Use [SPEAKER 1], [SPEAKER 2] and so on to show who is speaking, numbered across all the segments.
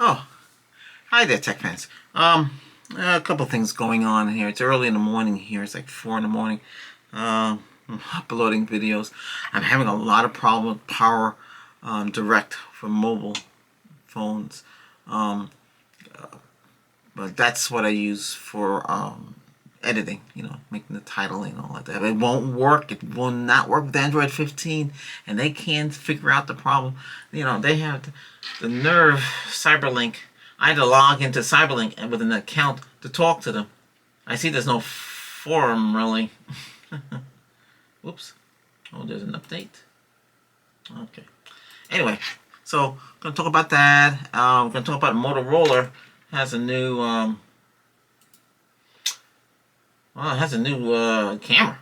[SPEAKER 1] Oh, hi there, tech fans. A couple things going on here. It's early in the morning here. It's like 4 in the morning. I'm uploading videos. I'm having a lot of problem with power direct for mobile phones. Um, but that's what I use for editing, making the titling and all like that. It won't work. It will not work with Android 15, and they can't figure out the problem. They have the nerve. Cyberlink. I had to log into Cyberlink and with an account to talk to them. I see there's no forum really. Whoops. Oh, there's an update. Okay. Anyway, so I'm gonna talk about that. I'm gonna talk about Motorola has a new well, it has a new camera.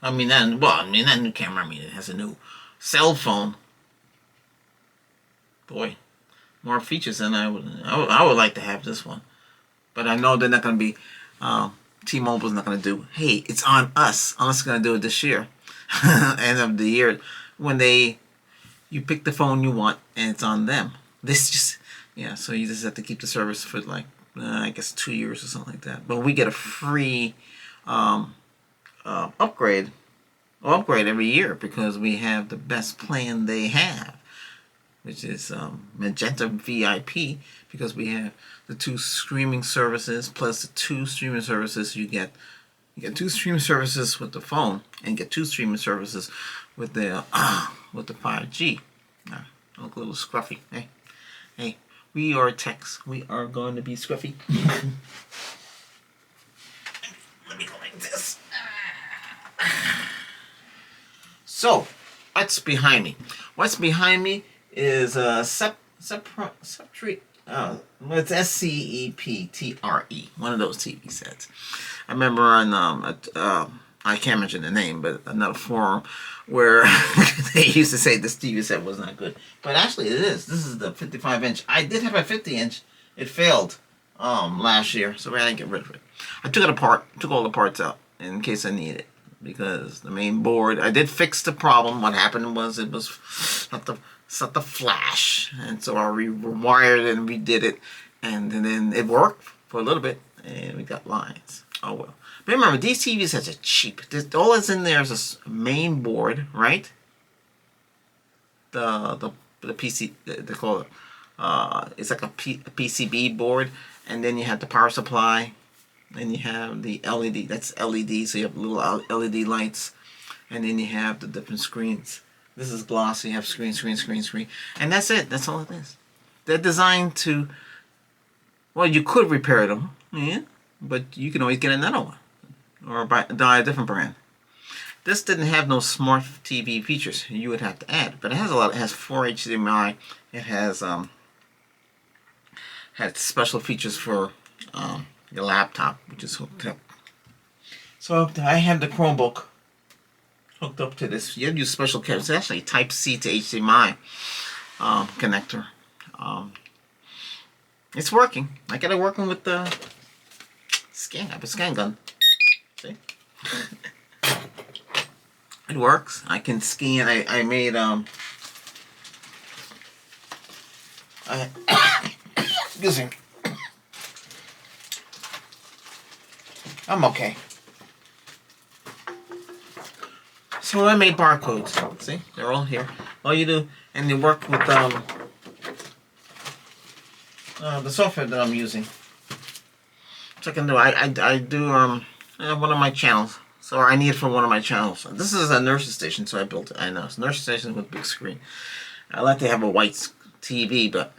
[SPEAKER 1] That new camera. It has a new cell phone. Boy, more features than I would like to have this one. But I know they're not going to be, T-Mobile's not going to do, hey, it's on us. Unless they're going to do it this year. End of the year. When you pick the phone you want and it's on them. So you just have to keep the service for like, I guess 2 years or something like that. But we get a free upgrade every year because we have the best plan they have, which is Magenta VIP, because we have the 2 streaming services plus the 2 streaming services you get 2 streaming services with the phone and get 2 streaming services with the 5G. I look a little scruffy. Hey, we are techs. We are going to be scruffy. Let me go like this. So, what's behind me? What's behind me is it's SCEPTRE, one of those TV sets. I remember on I can't mention the name, but another forum where they used to say this TV set was not good, but actually it is. This is the 55-inch. I did have a 50-inch. It failed last year, so I had to get rid of it. I took it apart, took all the parts out in case I need it, because the main board, I did fix the problem. What happened was it was not the flash, and so I rewired it and redid it, and then it worked for a little bit, and we got lines. Oh well. But remember, these TV sets are cheap. All that's in there is a main board, right? The PC, they call it. It's like a PCB board, and then you have the power supply, and you have the LED. That's LED, so you have little LED lights, and then you have the different screens. This is glossy. You have screen, and that's it. That's all it is. They're designed to. Well, you could repair them, yeah, but you can always get another one, or buy a different brand. This didn't have no smart TV features. You would have to add, but it has a lot. It has 4 HDMI. It has had special features for your laptop, which is hooked up. So I have the Chromebook hooked up to this. You have to use special cables. It's actually Type C to HDMI connector. It's working. I got it working with the scan. I have a scan gun. See? It works. I can scan. I made excuse me. I'm okay. So I made barcodes. See, they're all here. All you do, and you work with the software that I'm using. So I can do. I do one of my channels. So I need it for one of my channels. This is a nurse's station, so I built it. I know it's a nurse's station with a big screen. I like to have a white TV, but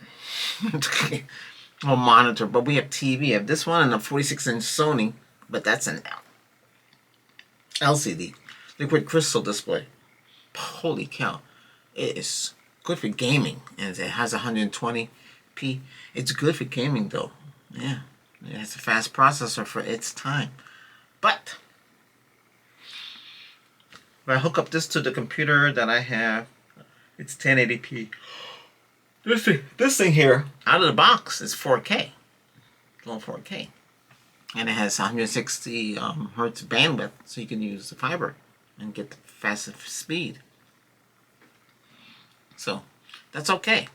[SPEAKER 1] a monitor. But we have TV. I have this one and a 46-inch Sony, but that's an LCD, liquid crystal display. Holy cow! It is good for gaming, and it has 120p. It's good for gaming, though. Yeah, it has a fast processor for its time, but. If I hook up this to the computer that I have, it's 1080p. This thing here, out of the box, is 4K. It's all 4K. And it has 160 hertz bandwidth, so you can use the fiber and get the fastest speed. So, that's okay.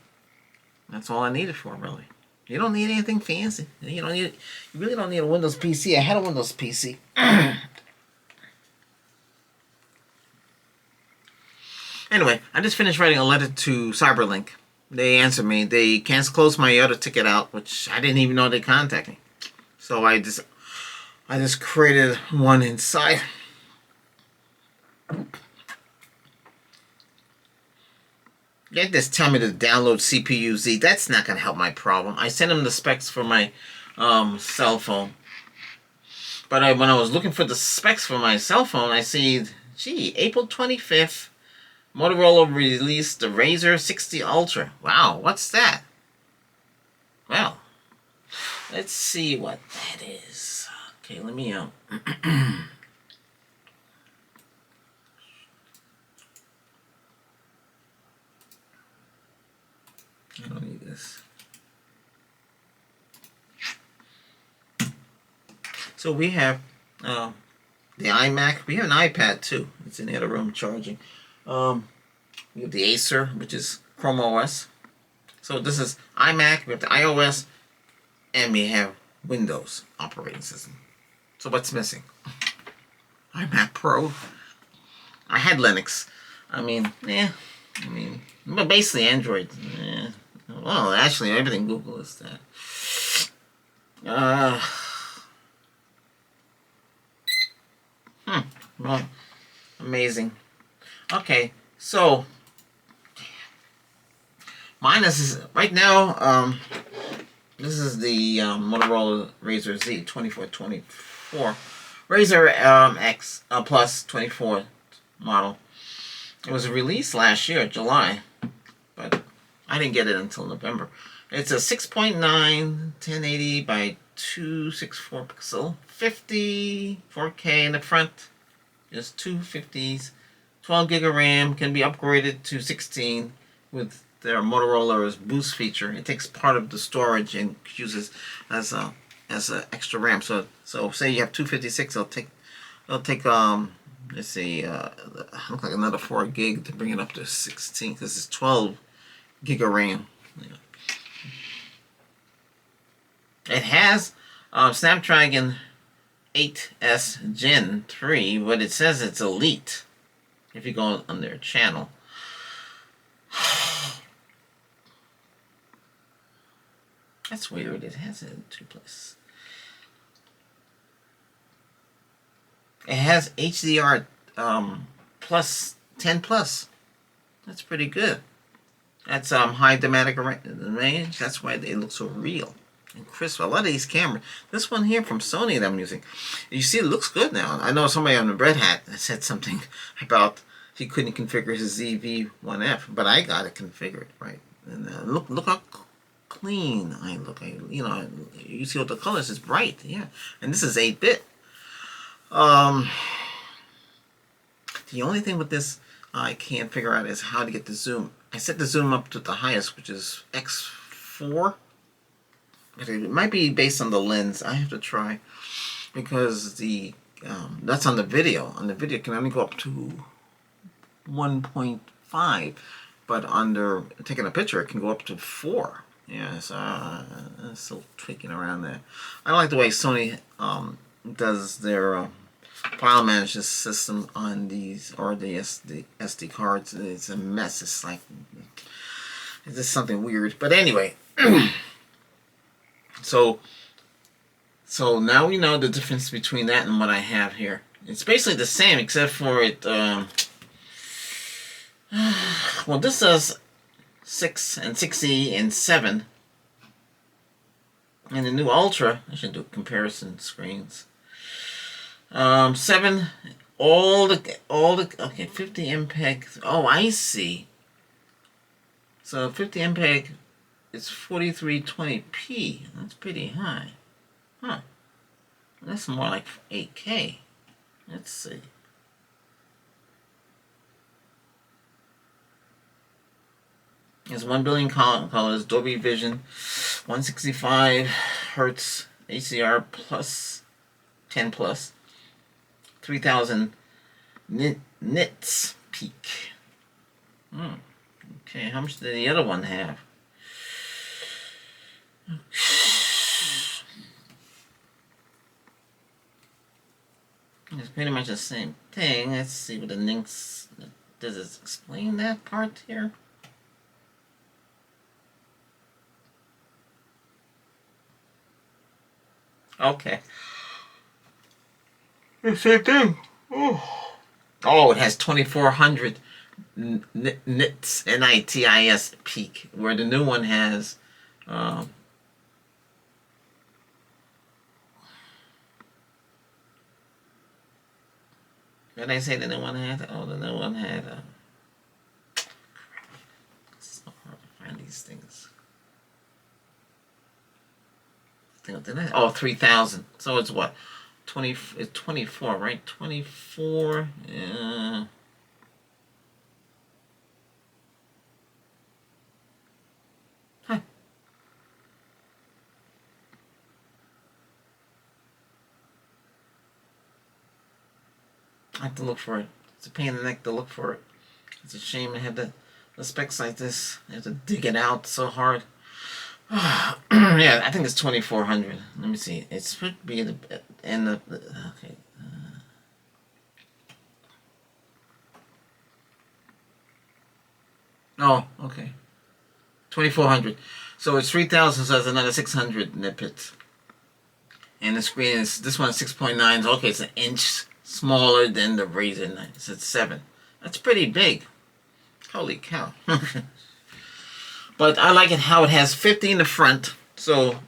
[SPEAKER 1] That's all I need it for, really. You don't need anything fancy. You really don't need a Windows PC. I had a Windows PC. Anyway, I just finished writing a letter to Cyberlink. They answered me. They closed my other ticket out, which I didn't even know they contacted me. So I just created one inside. They just tell me to download CPU-Z. That's not going to help my problem. I sent them the specs for my cell phone. But when I was looking for the specs for my cell phone, I see, gee, April 25th, Motorola released the Razr 60 Ultra. Wow, what's that? Well, let's see what that is. Okay, let me I don't need this. So we have the iMac. We have an iPad too. It's in the other room charging. We have the Acer, which is Chrome OS. So this is iMac. We have the iOS, and we have Windows operating system. So what's missing? iMac Pro. I had Linux. But basically Android. Well, actually, everything Google is that. Well, amazing. Okay, so mine is right now. This is the Motorola Razr Z 2424, Razr X Plus 24 model. It was released last year, July, but I didn't get it until November. It's a 6.9 1080 by 264 pixel, 50 4K in the front. Just 250s, 12 gig of RAM, can be upgraded to 16 with their Motorola's boost feature. It takes part of the storage and uses as a extra RAM. So say you have 256, it'll take let's see, look like another 4 gig to bring it up to 16 because it's 12 gig of RAM. It has Snapdragon 8S Gen 3, but it says it's Elite if you go on their channel. That's weird. It has it in 2 places. It has HDR plus 10 plus. That's pretty good. That's high dynamic range. That's why they look so real and crisp. A lot of these cameras. This one here from Sony that I'm using, you see, it looks good now. I know somebody on the Red Hat said something about he couldn't configure his ZV-1F, but I got it configured right. And look how clean I look. You see what the colors is bright. Yeah, and this is 8-bit. The only thing with this I can't figure out is how to get the zoom. I set the zoom up to the highest, which is X4. But it might be based on the lens. I have to try because that's on the video. On the video, it can only go up to 1.5, but under taking a picture, it can go up to 4. Yeah, so still tweaking around there. I like the way Sony does their file management system on these, or the SD cards. It's a mess. It's just something weird. But anyway, so now we know the difference between that and what I have here. It's basically the same, except for it. Well, this says 6 and 6E and 7. And the new Ultra, I should do comparison screens. 7, all the okay, 50 MPEG. Oh, I see. So 50 MPEG is 4320p. That's pretty high. Huh. That's more like 8K. Let's see. There's 1 billion colors, Dolby Vision, 165 hertz HDR plus 10 plus, 3000 nits peak. Okay, how much did the other one have? pretty much the same thing. Let's see what the links. Does it explain that part here? Okay. The same thing. Oh, it has 2400 nits, N-I-T-I-S peak, where the new one has. What did I say the new one had? Oh, the new one had. It's so hard to find these things. Oh, 3000. So it's what? 20. It's 24, right? 24. Huh. I have to look for it. It's a pain in the neck to look for it. It's a shame to have the specs like this. I have to dig it out so hard. Yeah, I think it's 2400. Let me see. It should be in the okay. Oh, okay. 2400. So it's 3000, so it's another 600 nitpits. And the screen is, this one is 6.9. Okay, it's an inch smaller than the Razer 9. It's at 7. That's pretty big. Holy cow. But I like it how it has 50 in the front. So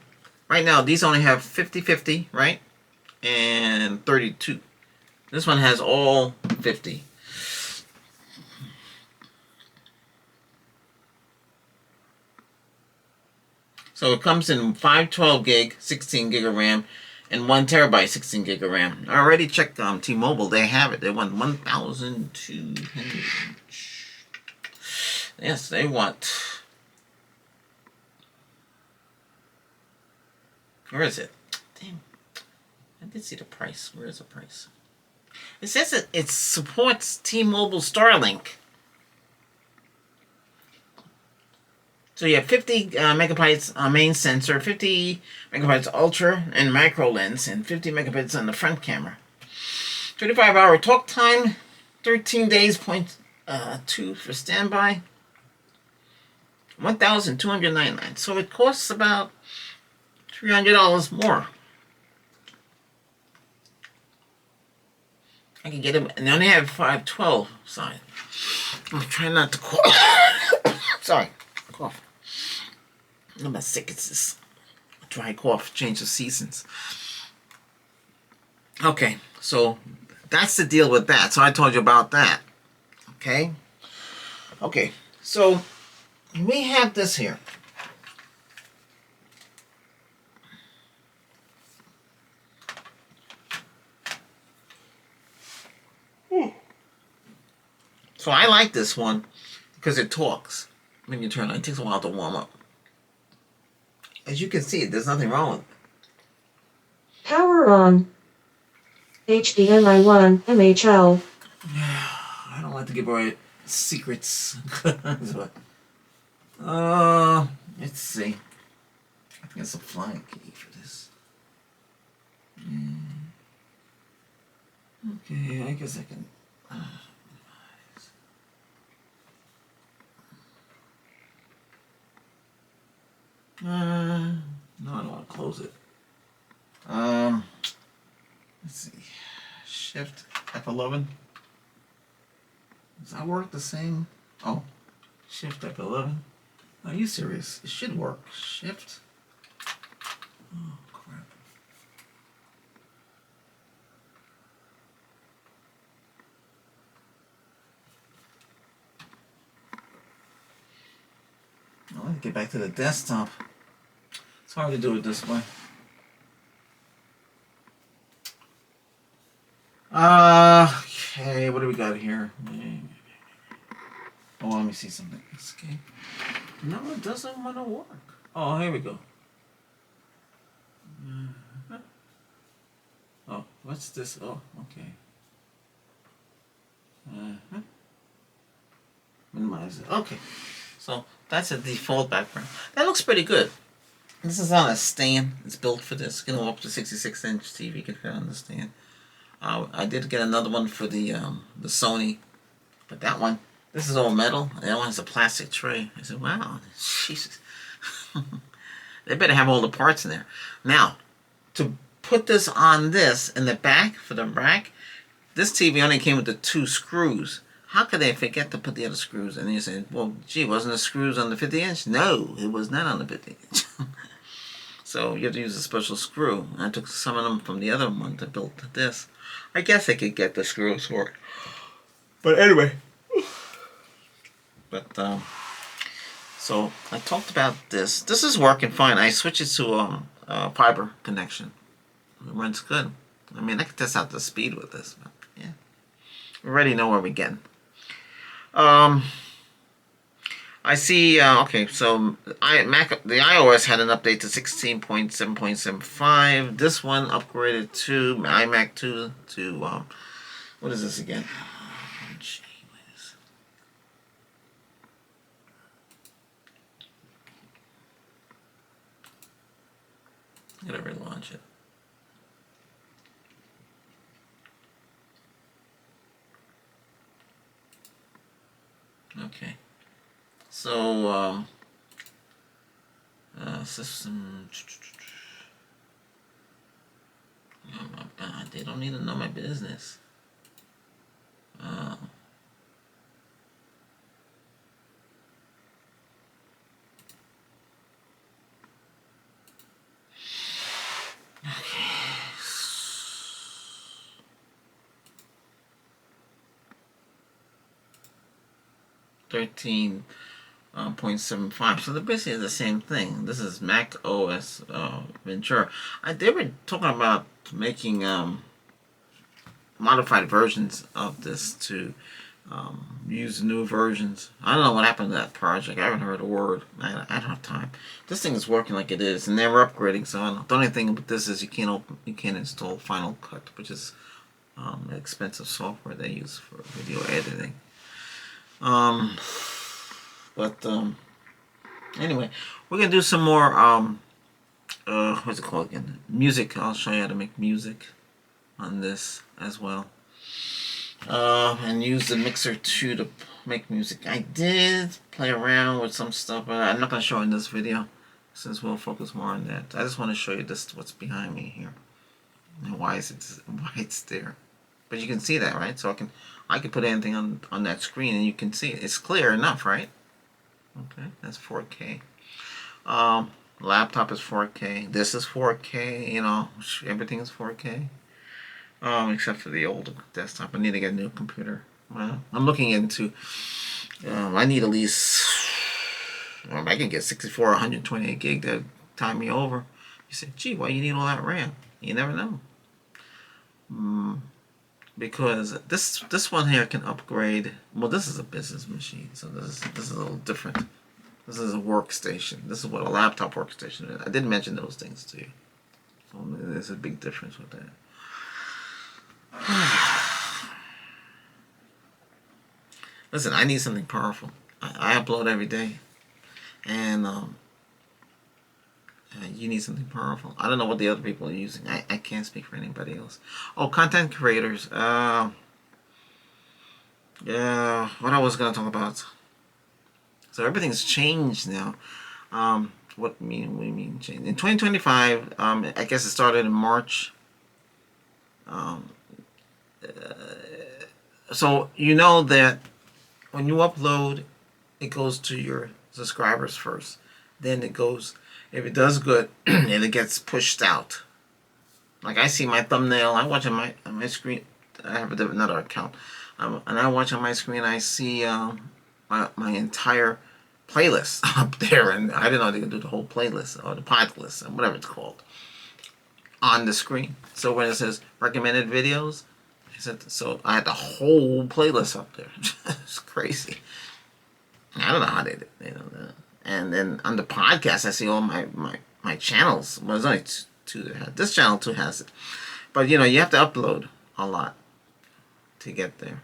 [SPEAKER 1] right now these only have 50-50, right? And 32. This one has all 50. So it comes in 512 gig, 16 gig of RAM, and 1 terabyte, 16 gig of RAM. I already checked T-Mobile. They have it. They want 1,200. Yes, they want. Where is it? Damn. I did see the price. Where is the price? It says it supports T-Mobile Starlink. So you have 50 megabytes main sensor, 50 megabytes ultra and macro lens, and 50 megabits on the front camera. 25-hour talk time, 13 days, 2 for standby. 1,299. So it costs about $300 more. I can get them, and they only have 512 side. I'm trying not to cough. Sorry, cough. I'm not sick. It's this dry cough. Change of seasons. Okay, so that's the deal with that. So I told you about that. Okay. Okay. So we have this here. So I like this one because it talks when you turn it on. It takes a while to warm up. As you can see, there's nothing wrong with it.
[SPEAKER 2] Power on. HDMI 1 MHL.
[SPEAKER 1] I don't like to give away secrets. Let's see. I think it's a flying key for this. Okay, I guess I can. No, I don't want to close it. Let's see. Shift F11. Does that work the same? Oh, Shift F11. Are you serious? It should work. Shift. Oh, crap. I want to get back to the desktop. It's hard to do it this way. Okay, what do we got here? Oh, let me see something. Escape. No, it doesn't want to work. Oh, here we go. Oh, what's this? Oh, okay. Minimize it. Okay. So that's a default background. That looks pretty good. This is on a stand. It's built for this. You can go up to 66-inch TV. You can fit on the stand. I did get another one for the Sony, but that one, this is all metal. And that one has a plastic tray. I said, wow, Jesus. They better have all the parts in there. Now, to put this on this in the back, for the rack, this TV only came with the 2 screws. How could they forget to put the other screws? And you say, well, gee, wasn't the screws on the 50-inch? No, it was not on the 50-inch. So you have to use a special screw. I took some of them from the other one to build this. I guess I could get the screws for it. But anyway. But, so I talked about this. This is working fine. I switched it to a fiber connection. It runs good. I mean, I could test out the speed with this. But yeah, we already know where we're getting. I see. Okay, so the iOS had an update to 16.7.75. This one upgraded to iMac 2 to what is this again? I'm gonna relaunch it. Okay. So, system. Oh my God, they don't need to know my business. Okay. 13.75. So they're basically the same thing. This is Mac OS Ventura. They were talking about making modified versions of this to use new versions. I don't know what happened to that project. I haven't heard a word. I don't have time. This thing is working like it is, and they were upgrading. So the only thing with this is you can't install Final Cut, which is expensive software they use for video editing. Anyway, we're gonna do some more what's it called again? Music. I'll show you how to make music on this as well. And use the mixer too to make music. I did play around with some stuff, but I'm not gonna show in this video since we'll focus more on that. I just want to show you this what's behind me here and why it's there. But you can see that, right? So I can put anything on that screen and you can see it. It's clear enough, right? Okay, that's 4K. Laptop is 4K. This is 4K. You know, everything is 4K. Except for the old desktop. I need to get a new computer. Well, I'm looking into. I need at least. I can get 64 or 128 gig to time me over. You say, gee, why you need all that RAM? You never know. Because this one here can upgrade. Well, this is a business machine, so this is a little different. This is a workstation. This is what a laptop workstation is. I didn't mention those things to you. So there's a big difference with that. Listen, I need something powerful. I upload every day, and you need something powerful. I don't know what the other people are using. I can't speak for anybody else. Oh, content creators. Yeah, what I was gonna talk about. So everything's changed now. What do you mean change? In 2025, I guess it started in March. So you know that when you upload, it goes to your subscribers first. Then it goes, if it does good, and it gets pushed out. Like I see my thumbnail, I watch on my screen. I have another account, and I watch on my screen. I see my entire playlist up there, and I didn't know they could do the whole playlist or the pod list or whatever it's called on the screen. So when it says recommended videos, so I had the whole playlist up there. It's crazy. I don't know how they do that. And then on the podcast, I see all my channels. Well, there's only two that have. This channel too has it. But you know, you have to upload a lot to get there.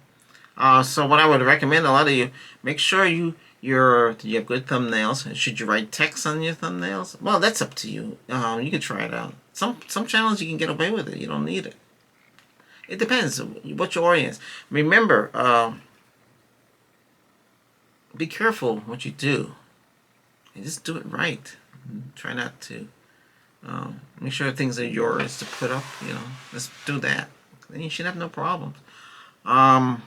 [SPEAKER 1] So what I would recommend, a lot of you, make sure you have good thumbnails. Should you write text on your thumbnails? Well, that's up to you. You can try it out. Some channels you can get away with it. You don't need it. It depends what your audience. Remember, be careful what you do. And just do it right. Try not to. Make sure things are yours to put up. Let's do that. Then you should have no problems. No.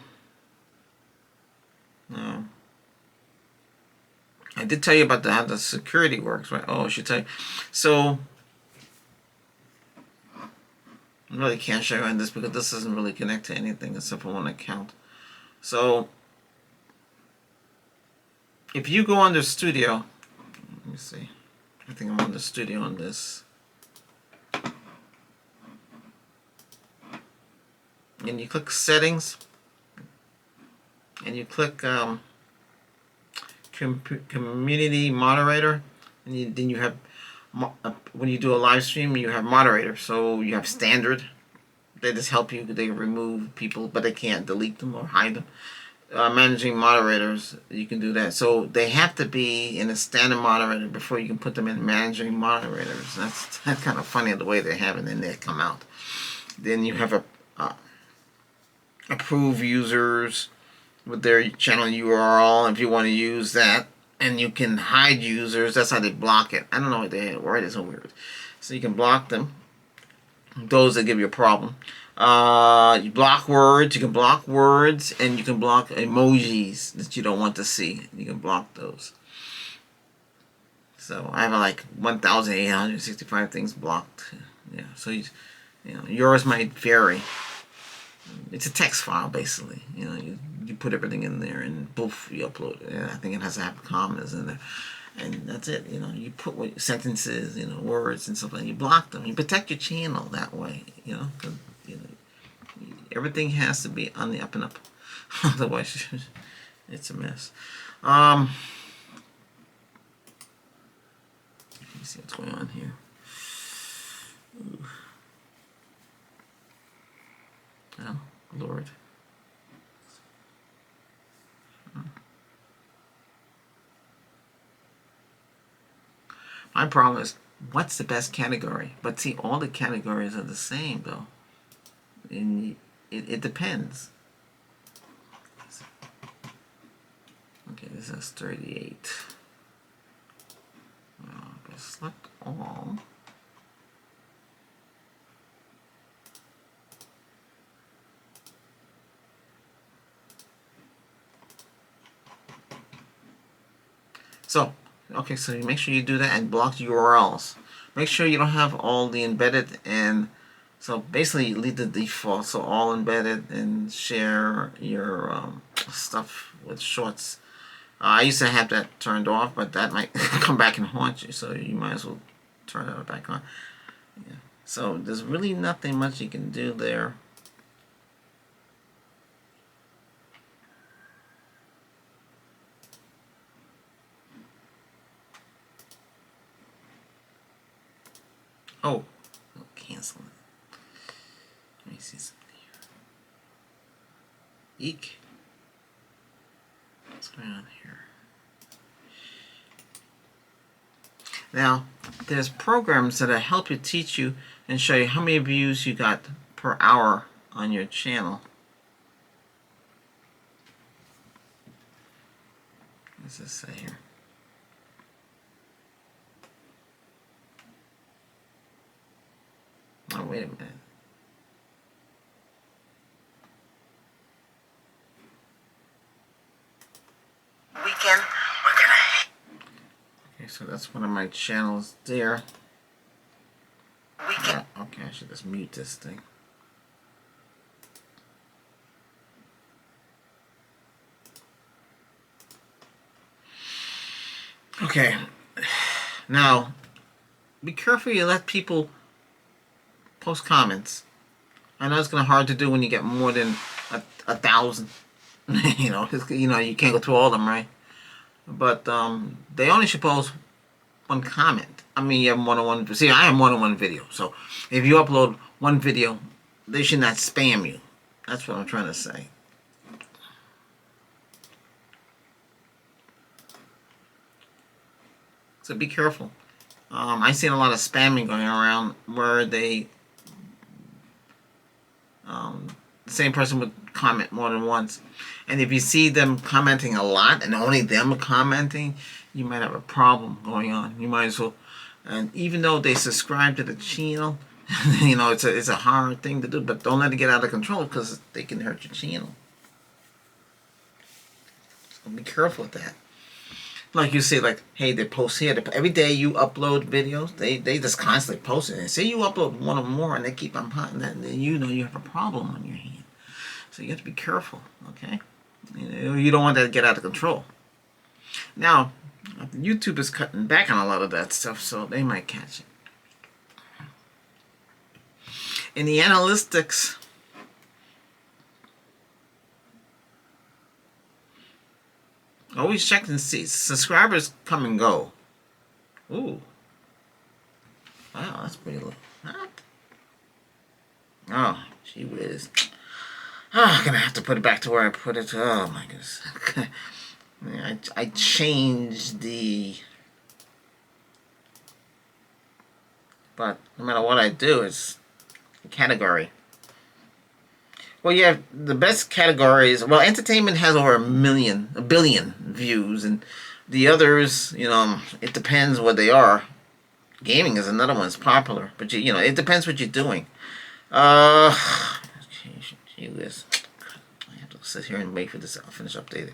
[SPEAKER 1] I did tell you about how the security works, right? Oh, I should tell you. So, I really can't show you on this because this doesn't really connect to anything except for one account. So, if you go under Studio, let me see. I think I'm on the Studio on this. And you click Settings, and you click Community Moderator, and then you have, when you do a live stream, you have moderator. So you have standard. They just help you. They remove people, but they can't delete them or hide them. Managing moderators, you can do that. So they have to be in a standard moderator before you can put them in managing moderators. That's kind of funny the way they have it, and they come out. Then you have approve users with their channel URL if you want to use that, and you can hide users. That's how they block it. I don't know what they word is so weird. So you can block them, those that give you a problem. You block words. You can block words, and you can block emojis that you don't want to see. You can block those. So I have like 1,865 things blocked. Yeah. So yours might vary. It's a text file basically. You put everything in there and poof, you upload it. And I think it has to have commas in there, and that's it. You put sentences, words and stuff, and you block them. You protect your channel that way. Everything has to be on the up and up. Otherwise, it's a mess. Let me see what's going on here. Ooh. Oh, Lord. My problem is, what's the best category? But see, all the categories are the same, though. And it depends. Okay, this is 38. Select all. So, okay, so you make sure you do that and block URLs. Make sure you don't have all the embedded, and so basically leave the default, so all embedded, and share your stuff with shorts. I used to have that turned off, but that might come back and haunt you, so you might as well turn it back on. Yeah. So there's really nothing much you can do there. Oh, cancel it. Let me see something here. Eek. What's going on here? Now, there's programs that help you, teach you, and show you how many views you got per hour on your channel. What does this say here? Oh, wait a minute. Weekend, we're gonna... Okay, so that's one of my channels there. Weekend. Okay, I should just mute this thing. Okay. Now, be careful you let people post comments. I know it's kind of hard to do when you get more than 1,000. You can't go through all of them, right? But they only should post one comment. I mean, you have more than one. See, I have more than one video. So if you upload one video, they should not spam you. That's what I'm trying to say. So be careful. I've seen a lot of spamming going around where they same person would comment more than once. And if you see them commenting a lot and only them commenting, you might have a problem going on. You might as well, and even though they subscribe to the channel, you know, it's a hard thing to do, but don't let it get out of control because they can hurt your channel. So be careful with that. Like you say, like, hey, they post here. Every day you upload videos, they just constantly post it. And say you upload one or more and they keep on posting that, then you know you have a problem on your hand. So you have to be careful, okay? You don't want that to get out of control. Now, YouTube is cutting back on a lot of that stuff, so they might catch it. In the analytics, always check and see. Subscribers come and go. Ooh. Wow, that's pretty low. Oh, gee whiz. Oh, I'm gonna have to put it back to where I put it. Oh my goodness. I changed the... But no matter what I do, it's a category. Well, yeah, the best categories... Well, entertainment has over a billion views. And the others, you know, it depends what they are. Gaming is another one that's popular. But, you know, it depends what you're doing. Gee whiz. I have to sit here and wait for this. I'll finish updating.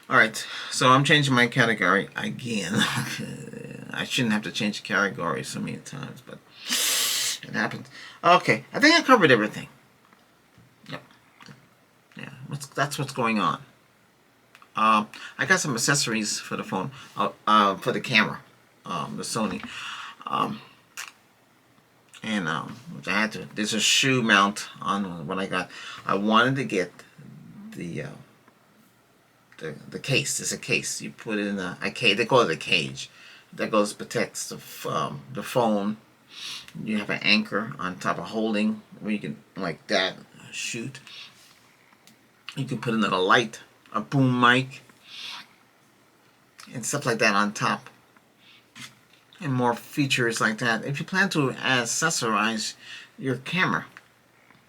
[SPEAKER 1] Alright, so I'm changing my category again. I shouldn't have to change the category so many times, but it happens. Okay, I think I covered everything. Yep. Yeah, that's what's going on. I got some accessories for the phone, for the camera, the Sony. Which I had to. There's a shoe mount on what I got. I wanted to get the case. It's a case. You put it in a cage. They call it a cage. That protects the phone. You have an anchor on top of holding where you can, like that, shoot. You can put another light, a boom mic, and stuff like that on top. And more features like that. If you plan to accessorize your camera,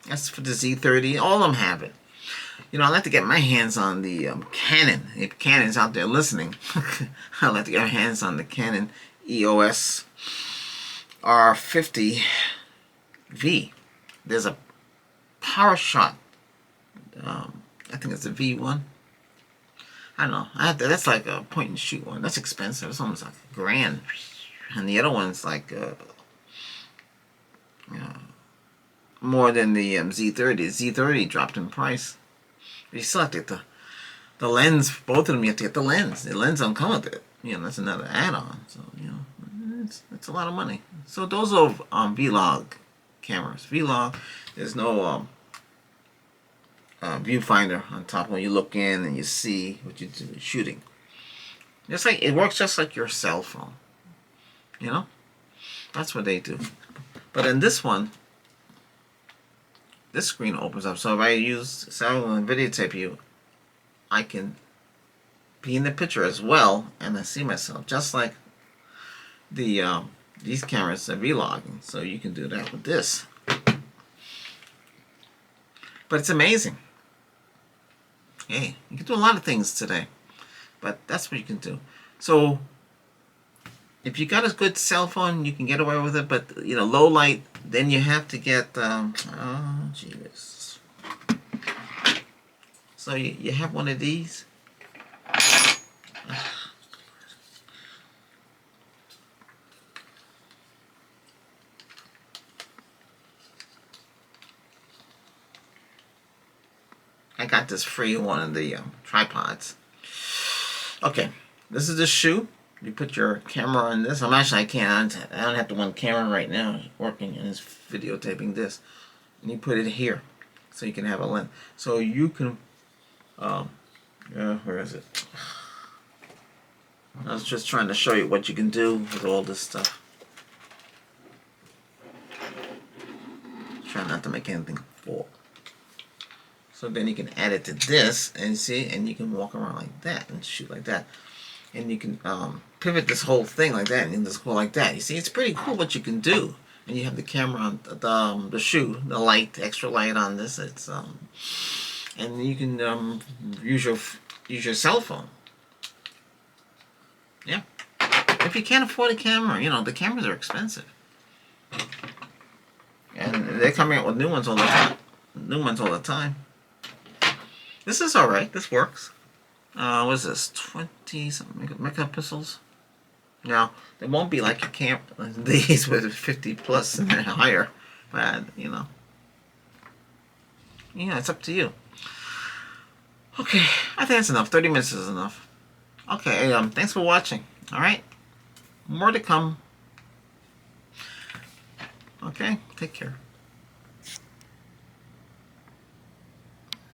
[SPEAKER 1] that's for the Z30. All of them have it. You know, I'd like to get my hands on the Canon. If Canon's out there listening, I'd like to get my hands on the Canon EOS R50V. There's a PowerShot. I think it's a V1. I don't know. That's like a point and shoot one. That's expensive. It's almost like $1,000. And the other one's like more than the Z30. Z30 dropped in price. But you still have to get the lens. Both of them, you have to get the lens. The lens don't come with it. You know, that's another add-on. So, you know, it's a lot of money. So those are vlog cameras. Vlog, there's no viewfinder on top when you look in and you see what you're shooting. It's like, it works just like your cell phone. You know? That's what they do. But in this one, this screen opens up. So if I use sound and videotape you, I can be in the picture as well, and I see myself just like the these cameras are vlogging. So you can do that with this. But it's amazing. Hey, you can do a lot of things today, but that's what you can do. So if you got a good cell phone, you can get away with it. But you know, low light, then you have to get oh jeez. So you have one of these. I got this free one of the tripods. Okay, this is the shoe. You put your camera on this. I don't have the one camera right now working and it's videotaping this. And you put it here so you can have a lens. So you can, where is it? I was just trying to show you what you can do with all this stuff. Try not to make anything fall. So then you can add it to this and see, and you can walk around like that and shoot like that. and you can pivot this whole thing like that, and then just go like that. You see, it's pretty cool what you can do. And you have the camera on the shoe, the light, extra light on this. It's and you can use your cell phone. Yeah. If you can't afford a camera, you know the cameras are expensive, and they're coming out with new ones all the time. New ones all the time. This is all right. This works. What is this? 20 something megapixels. Now, it won't be like your these with 50 plus and higher, but yeah, it's up to you. Okay, I think that's enough. 30 minutes is enough. Okay, thanks for watching. All right, more to come. Okay, take care.